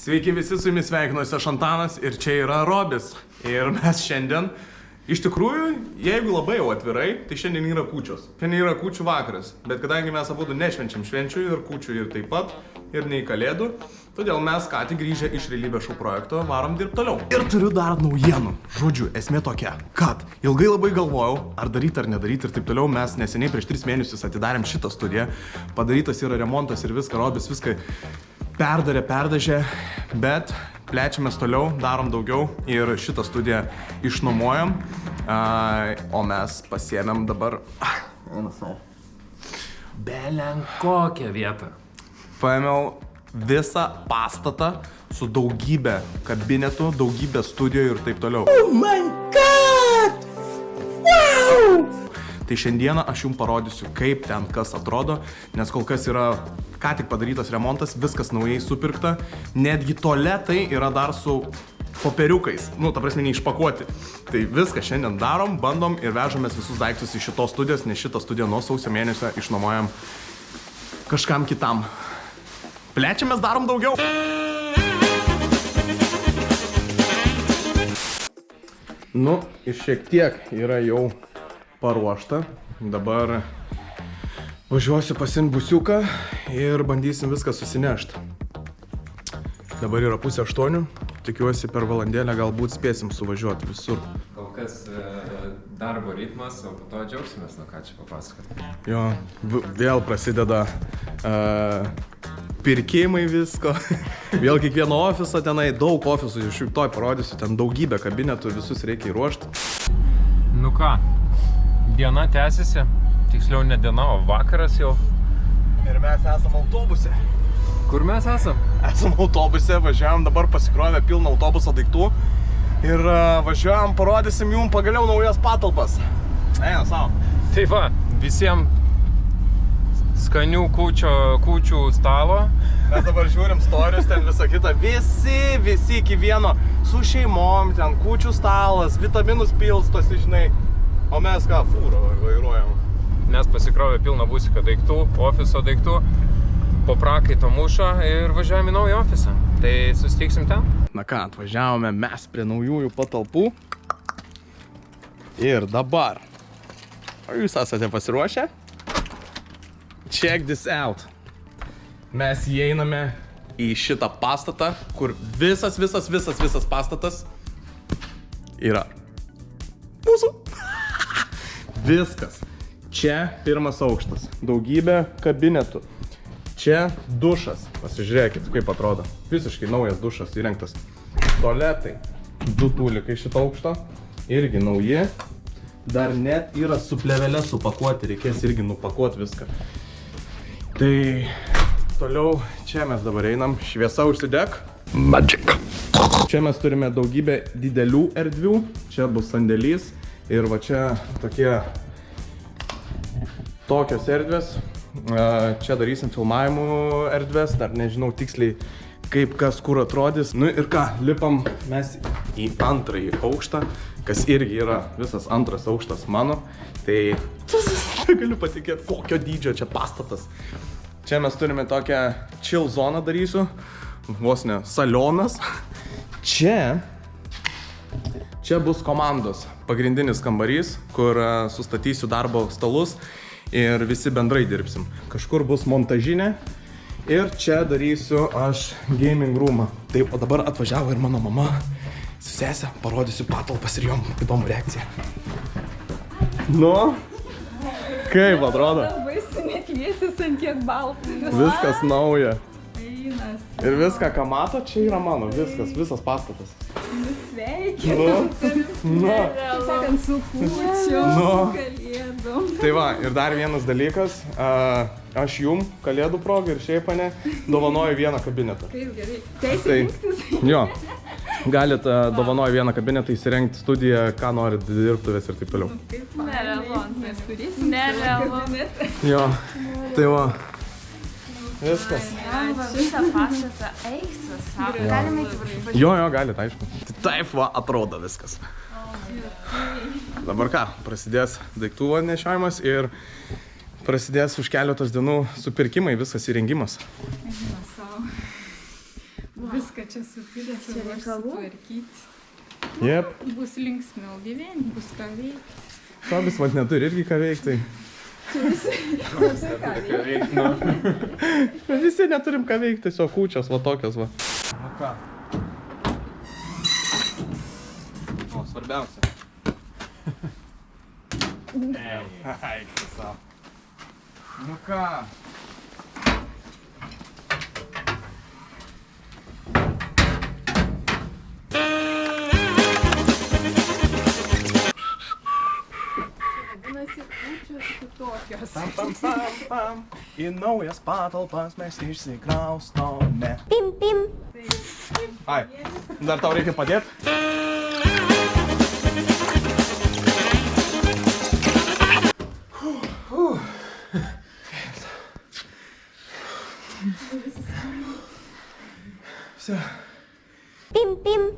Sveiki visi, su jumis sveikinuosi aš Antanas ir čia yra Robis. Ir mes šiandien, iš tikrųjų, jeigu labai jau atvirai, tai šiandien yra kūčios. Šiandien yra kūčių vakaras, bet kadangi mes abudu nešvenčiam švenčių ir kūčių ir taip pat, ir nei kalėdų, todėl mes ką tik grįžę iš realybės šou projekto varom dirbti toliau. Ir turiu dar naujienų. Žodžiu, esmė tokia, kad ilgai labai galvojau, ar daryti ar nedaryti ir taip toliau. Mes neseniai prieš 3 mėnesius atidarėm šitą studiją. Padarytas yra remontas ir viską, Robis viską perdažė, bet plečiamės toliau, darom daugiau ir šitą studiją išnuomojam, o mes pasiėmėm dabar belenkokią vietą. Paėmiau visą pastatą su daugybė kabinetų, daugybė studijų ir taip toliau. Oh my god! Wow! Tai šiandieną aš jums parodysiu, kaip ten kas atrodo, nes kol kas yra ką tik padarytas remontas, viskas naujai supirkta, netgi tualetai yra dar su popieriukais, ta prasme neišpakuoti. Tai viską šiandien darom, bandom ir vežamės visus daiktus iš šitos studijos, nes šitą studiją nuo sausio mėnesio išnuomojam kažkam kitam. Plečiamės, darom daugiau. Ir šiek tiek yra jau paruošta. Dabar važiuosiu pasiimt busiuką ir bandysim viską susinešti. Dabar yra 7:30. Tikiuosi per valandėlę galbūt spėsim suvažiuoti visur. Kol kas darbo ritmas, o po to džiaugsimės, ką čia papasakoti. Jo, vėl prasideda pirkimai visko. Vėl kiekvieno ofiso tenai, daug ofisų, iš jų toj parodysiu, ten daugybė kabinetų, visus reikia įruošti. Nu ką, diena tęsiasi, tiksliau ne diena, o vakaras jau. Ir mes esam autobuse. Kur mes esam? Esam autobuse, važiavam, dabar pasikrovę pilną autobuso daiktų. Ir važiavam, parodysim jums pagaliau naujas patalpas. Eina savo. Tai va, visiems skanių kūčių stalo. Mes dabar žiūrim storius, ten visą kitą. Visi iki vieno su šeimom, ten kūčių stalas, vitaminus pilstosi, žinai. O mes ką, fūrą vairuojam. Mes pasikrovę pilną busiką daiktų, ofiso daiktų, po prakaito mūšą ir važiuojame į naują ofisą. Tai susitiksim ten. Na ką, atvažiavome mes prie naujųjų patalpų. Ir dabar. Ar jūs esate pasiruošę? Check this out. Mes įeiname į šitą pastatą, kur visas pastatas yra mūsų. Viskas. Čia pirmas aukštas. Daugybė kabinetų. Čia dušas. Pasižiūrėkit, kaip atrodo. Visiškai naujas dušas įrengtas. Tualetai. 2 tūlikai šito aukšto. Irgi nauji. Dar net yra su plėvele supakuoti. Reikės irgi nupakuoti viską. Tai toliau čia mes dabar einam. Šviesa užsidek. Magic. Čia mes turime daugybę didelių erdvių. Čia bus sandėlys. Ir va čia tokios erdvės. Čia darysim filmavimų erdvės. Dar nežinau tiksliai kaip kas kur atrodys. Ir ką, lipam mes į antrąjį aukštą, kas irgi yra visas antras aukštas mano. Tai galiu patikėti, kokio dydžio čia pastatas. Čia mes turime tokią chill zoną darysiu. Vos ne salionas. Čia bus komandos pagrindinis kambarys, kur sustatysiu darbo stalus ir visi bendrai dirbsim. Kažkur bus montažinė ir čia darysiu aš gaming roomą. Taip, o dabar atvažiavo ir mano mama su sese, parodysiu patalpas ir jom įdomų reakciją. Kaip atrodo? Labai sunetlėsis ant kiek baltų. Viskas nauja. Einas. Ir viską, ką mato, čia yra mano. Visas pastatas. Sveikinam. Kaip sakant, su kūčiom, su kalėdom. Tai va, ir dar vienas dalykas. Aš jum, kalėdų progai ir šiaip ne, dovanoju vieną kabinetą. Taip, gerai. Teisė rinktis. Jo. Galit dovanoju vieną kabinetą, įsirengti studiją, ką norit, dirbtuvės ir taip toliau. Nerealu. Mes turėsim nerealu. Jo. Tai va. Viskas. Visą pastatą eiksas, galime eiti viršų. Jo, galit, aišku. Tai taip va atrodo viskas. Dabar ką, prasidės daiktų nešiojimas ir prasidės už keletos dienų supirkimai, visas įrengimas. Viską čia supilęs, Čia reikalų. sutvarkyti. Jep. Bus linksmiau gyventi, bus ką veikti. Tobis vat neturi irgi ką veikti. Mes visi neturim ką veikti, tiesiog kūčios va tokios va. Nu ką? O, svarbiausia. Eik, savo. Nu ką? Vadinasi, kūčios kitokios. Pam, pam, pam, pam. Į naujas patalpas mes išsikraustome. Pim, pim. Ai, dar tau reikia padėti? Все. Pim, pim.